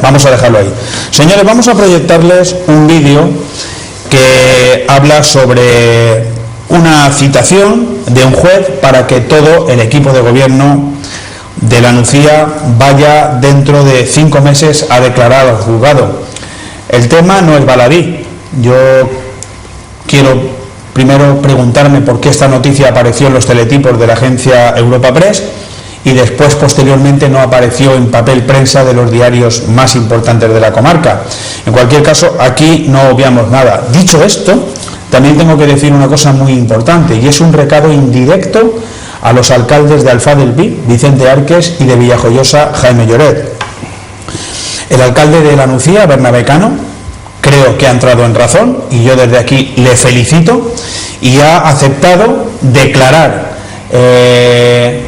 vamos a dejarlo ahí. Señores, vamos a proyectarles un vídeo que habla sobre una citación de un juez para que todo el equipo de gobierno de la Nucía vaya dentro de 5 meses a declarar al juzgado. El tema no es baladí. Yo quiero primero preguntarme por qué esta noticia apareció en los teletipos de la agencia Europa Press y después, posteriormente, no apareció en papel prensa de los diarios más importantes de la comarca. En cualquier caso, aquí no obviamos nada. Dicho esto, también tengo que decir una cosa muy importante, y es un recado indirecto a los alcaldes de Alfá del Pi, Vicente Arques, y de Villajoyosa, Jaime Lloret. El alcalde de la Nucía, Bernabé Cano, creo que ha entrado en razón, y yo desde aquí le felicito, y ha aceptado declarar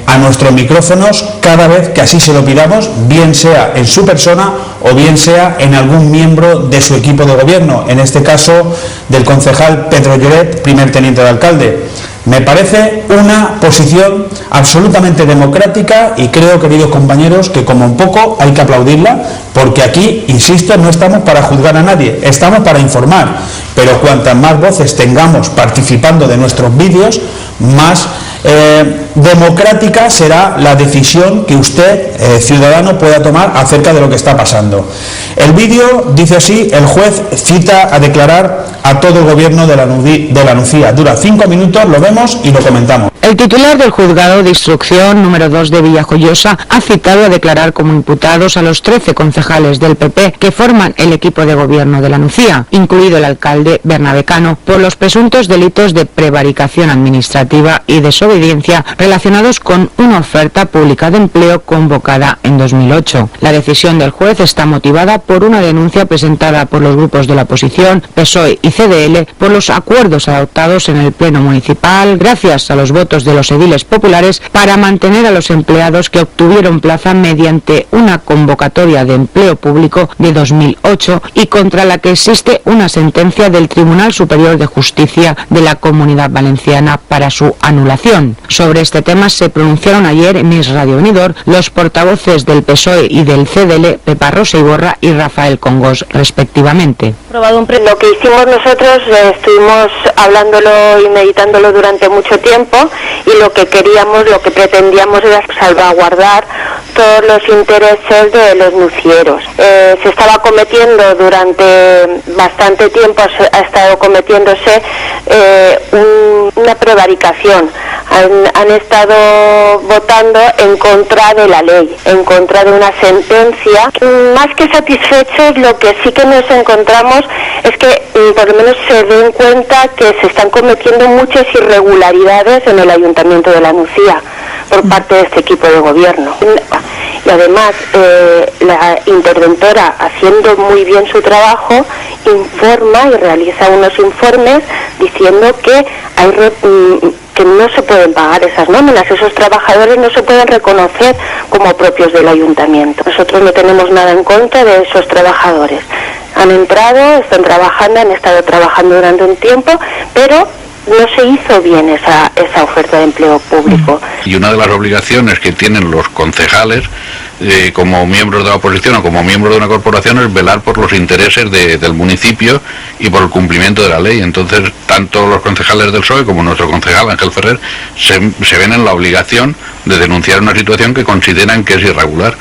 a nuestros micrófonos cada vez que así se lo pidamos, bien sea en su persona o bien sea en algún miembro de su equipo de gobierno, en este caso del concejal Pedro Lloret, primer teniente de alcalde. Me parece una posición absolutamente democrática y creo, queridos compañeros, que como un poco hay que aplaudirla, porque aquí, insisto, no estamos para juzgar a nadie, estamos para informar, pero cuantas más voces tengamos participando de nuestros vídeos, más democrática será la decisión que usted, ciudadano, pueda tomar acerca de lo que está pasando. El vídeo dice así: el juez cita a declarar a todo el gobierno de la Nucía. Dura 5 minutos, lo vemos y lo comentamos. El titular del juzgado de instrucción número 2 de Villajoyosa ha citado a declarar como imputados a los 13 concejales del PP que forman el equipo de gobierno de la Nucía, incluido el alcalde Bernabé Cano, por los presuntos delitos de prevaricación administrativa y desobediencia relacionados con una oferta pública de empleo convocada en 2008. La decisión del juez está motivada por una denuncia presentada por los grupos de la oposición, PSOE y CDL, por los acuerdos adoptados en el Pleno Municipal gracias a los votos de los ediles populares para mantener a los empleados que obtuvieron plaza mediante una convocatoria de empleo público de 2008 y contra la que existe una sentencia del Tribunal Superior de Justicia de la Comunidad Valenciana para su anulación. Sobre este tema se pronunciaron ayer en Es Radio Unidor los portavoces del PSOE y del CDL, Pepa Rosa Iborra y Rafael Congos, respectivamente. Lo que hicimos nosotros, estuvimos hablándolo y meditándolo durante mucho tiempo, y lo que queríamos, lo que pretendíamos era salvaguardar todos los intereses de los nucieros. Se estaba cometiendo durante bastante tiempo, ha estado cometiéndose una prevaricación. Han estado votando en contra de la ley, en contra de una sentencia. Más que satisfechos, lo que sí que nos encontramos es que por lo menos se den cuenta que se están cometiendo muchas irregularidades en el Ayuntamiento de la Nucía por parte de este equipo de gobierno. Y además la interventora, haciendo muy bien su trabajo, informa y realiza unos informes diciendo que que no se pueden pagar esas nóminas, esos trabajadores no se pueden reconocer como propios del ayuntamiento. Nosotros no tenemos nada en contra de esos trabajadores. Han entrado, están trabajando, han estado trabajando durante un tiempo, pero no se hizo bien esa oferta de empleo público. Y una de las obligaciones que tienen los concejales como miembros de la oposición o como miembros de una corporación es velar por los intereses del municipio y por el cumplimiento de la ley. Entonces, tanto los concejales del PSOE como nuestro concejal Ángel Ferrer se ven en la obligación de denunciar una situación que consideran que es irregular.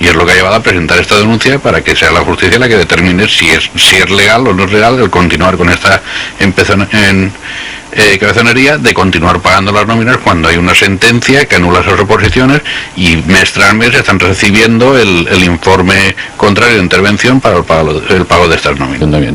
Y es lo que ha llevado a presentar esta denuncia para que sea la justicia la que determine si es legal o no es legal el continuar con esta cabezonería de continuar pagando las nóminas cuando hay una sentencia que anula esas oposiciones y mes tras mes están recibiendo el informe contrario de intervención para el pago de estas nóminas.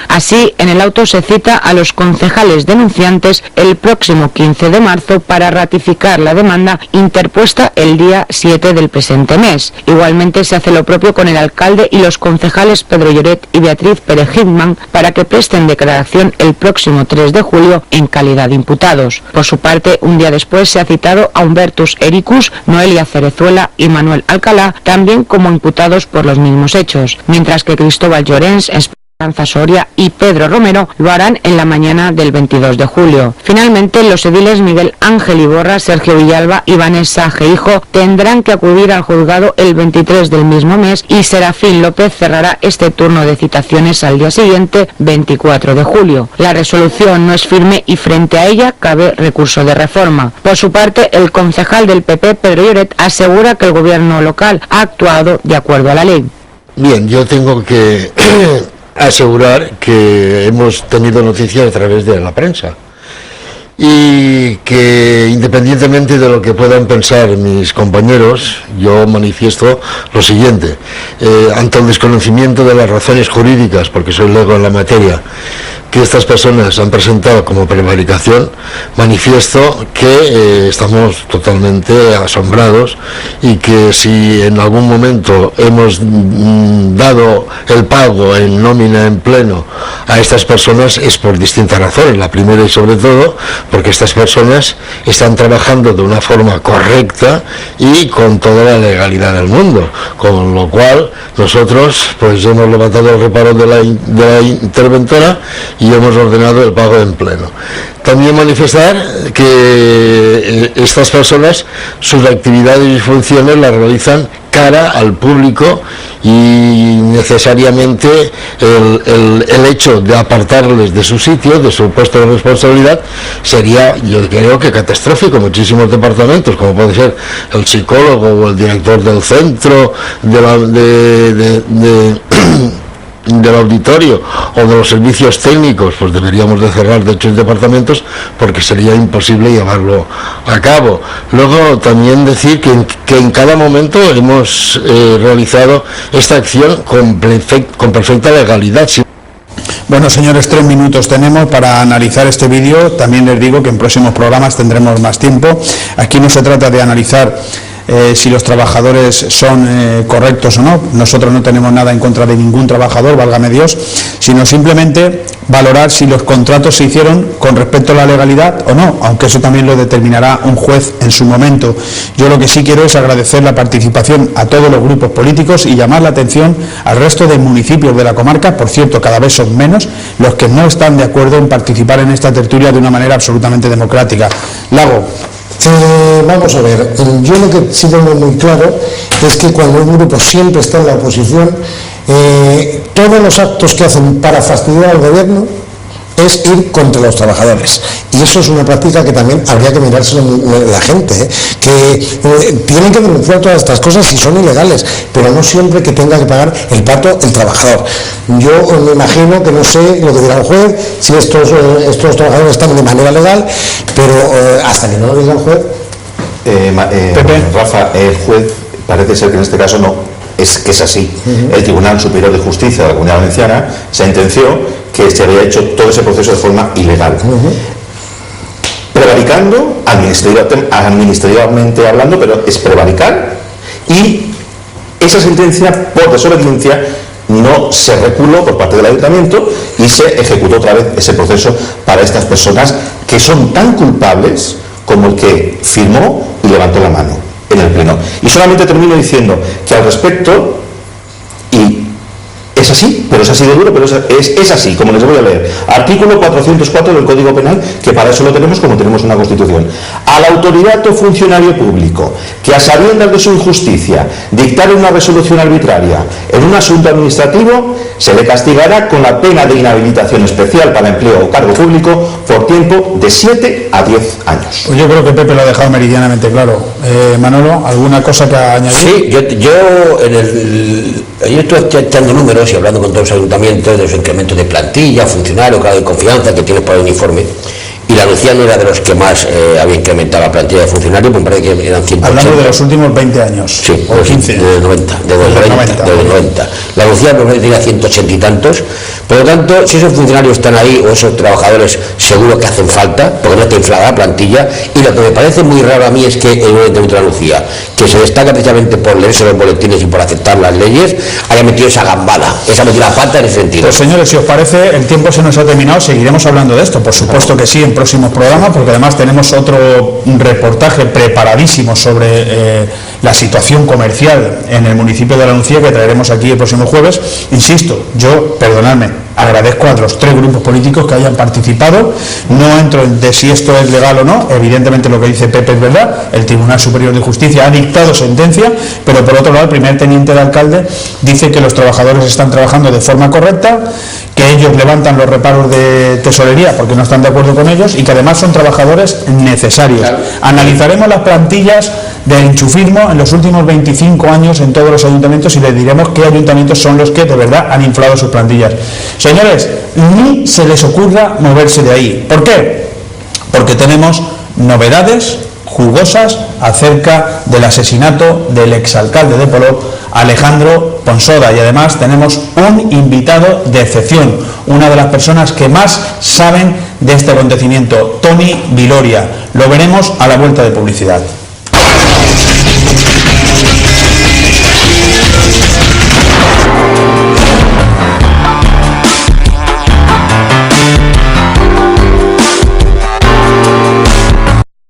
Así, en el auto se cita a los concejales denunciantes el próximo 15 de marzo para ratificar la demanda interpuesta el día 7 del presente mes. Igualmente se hace lo propio con el alcalde y los concejales Pedro Lloret y Beatriz Pérez Hitman para que presten declaración el próximo 3 de julio en calidad de imputados. Por su parte, un día después se ha citado a Humbertus Ericus, Noelia Cerezuela y Manuel Alcalá, también como imputados por los mismos hechos, mientras que Cristóbal Llorens Esperanza Soria y Pedro Romero lo harán en la mañana del 22 de julio. Finalmente, los ediles Miguel Ángel Iborra, Sergio Villalba y Vanessa Geijo tendrán que acudir al juzgado el 23 del mismo mes y Serafín López cerrará este turno de citaciones al día siguiente, 24 de julio. La resolución no es firme y frente a ella cabe recurso de reforma. Por su parte, el concejal del PP, Pedro Lloret, asegura que el gobierno local ha actuado de acuerdo a la ley. Bien, yo tengo que asegurar que hemos tenido noticias a través de la prensa y que, independientemente de lo que puedan pensar mis compañeros, yo manifiesto lo siguiente: ante el desconocimiento de las razones jurídicas, porque soy lego en la materia, que estas personas han presentado como prevaricación, manifiesto que estamos totalmente asombrados y que si en algún momento hemos dado el pago en nómina en pleno a estas personas es por distintas razones. La primera y sobre todo porque estas personas están trabajando de una forma correcta y con toda la legalidad del mundo, con lo cual nosotros pues hemos levantado el reparo de la interventora y hemos ordenado el pago en pleno. También manifestar que estas personas sus actividades y funciones las realizan cara al público y necesariamente el hecho de apartarles de su sitio, de su puesto de responsabilidad, sería, yo creo que catastrófico. Muchísimos departamentos, como puede ser el psicólogo o el director del centro del auditorio o de los servicios técnicos, pues deberíamos de cerrar de hecho departamentos porque sería imposible llevarlo a cabo. Luego también decir que en cada momento hemos realizado esta acción con perfecta legalidad. Bueno, señores, 3 minutos tenemos para analizar este vídeo. También les digo que en próximos programas tendremos más tiempo. Aquí no se trata de analizar si los trabajadores son correctos o no. Nosotros no tenemos nada en contra de ningún trabajador, válgame Dios, sino simplemente valorar si los contratos se hicieron con respecto a la legalidad o no, aunque eso también lo determinará un juez en su momento. Yo lo que sí quiero es agradecer la participación a todos los grupos políticos y llamar la atención al resto de municipios de la comarca. Por cierto, cada vez son menos los que no están de acuerdo en participar en esta tertulia de una manera absolutamente democrática. Lago. Vamos a ver, yo lo que sí tengo muy claro es que cuando un grupo siempre está en la oposición, todos los actos que hacen para fastidiar al gobierno es ir contra los trabajadores, y eso es una práctica que también habría que mirarse la gente, que tienen que denunciar todas estas cosas si son ilegales, pero no siempre que tenga que pagar el pato el trabajador. Yo me imagino que no sé lo que dirá el juez, si estos trabajadores están de manera legal, pero hasta que no lo diga el juez. Rafa, el juez parece ser que en este caso no, es que es así. El Tribunal Superior de Justicia de la Comunidad Valenciana sentenció que se había hecho todo ese proceso de forma ilegal. Prevaricando, administrativamente hablando, pero es prevaricar, y esa sentencia, por desobediencia, no se reculó por parte del ayuntamiento y se ejecutó otra vez ese proceso para estas personas que son tan culpables como el que firmó y levantó la mano en el pleno. Y solamente termino diciendo que al respecto, y es así, pero es así de duro, pero es así, como les voy a leer. Artículo 404 del Código Penal, que para eso lo tenemos como tenemos una Constitución. A la autoridad o funcionario público que a sabiendas de su injusticia dictare una resolución arbitraria en un asunto administrativo, se le castigará con la pena de inhabilitación especial para empleo o cargo público por tiempo de 7 a 10 años. Pues yo creo que Pepe lo ha dejado meridianamente claro. Manolo, ¿alguna cosa que añadir? Sí, yo estoy echando números y hablando con todos los ayuntamientos de su incremento de plantilla, funcionario, grado de confianza que tienes por el informe, y la Lucía no era de los que más había incrementado la plantilla de funcionarios, me parece que eran 180. Hablando de los últimos 20 años. Sí, o 15. De los 90. La Lucía me parece que tenía 180 y tantos. Por lo tanto, si esos funcionarios están ahí, o esos trabajadores, seguro que hacen falta, porque no está inflada la plantilla. Y lo que me parece muy raro a mí es que el Ayuntamiento de la Lucía, que se destaca precisamente por leerse los boletines y por aceptar las leyes, haya metido esa gambada, esa metida la pata en ese sentido. Pues señores, si os parece, el tiempo se nos ha terminado, seguiremos hablando de esto, por supuesto que sí, en próximos programas, porque además tenemos otro reportaje preparadísimo sobre la situación comercial en el municipio de La Nucía, que traeremos aquí el próximo jueves. Insisto, yo, perdonadme, agradezco a los 3 grupos políticos que hayan participado. No entro en de si esto es legal o no, evidentemente lo que dice Pepe es verdad, el Tribunal Superior de Justicia ha dictado sentencia, pero por otro lado el primer teniente de alcalde dice que los trabajadores están trabajando de forma correcta, que ellos levantan los reparos de tesorería porque no están de acuerdo con ellos y que además son trabajadores necesarios. Claro. Analizaremos las plantillas del enchufismo en los últimos 25 años en todos los ayuntamientos y les diremos qué ayuntamientos son los que de verdad han inflado sus plantillas. Señores, ni se les ocurra moverse de ahí. ¿Por qué? Porque tenemos novedades jugosas acerca del asesinato del exalcalde de Polop, Alejandro Ponsoda, y además tenemos un invitado de excepción, una de las personas que más saben de este acontecimiento, Toni Viloria. Lo veremos a la vuelta de publicidad.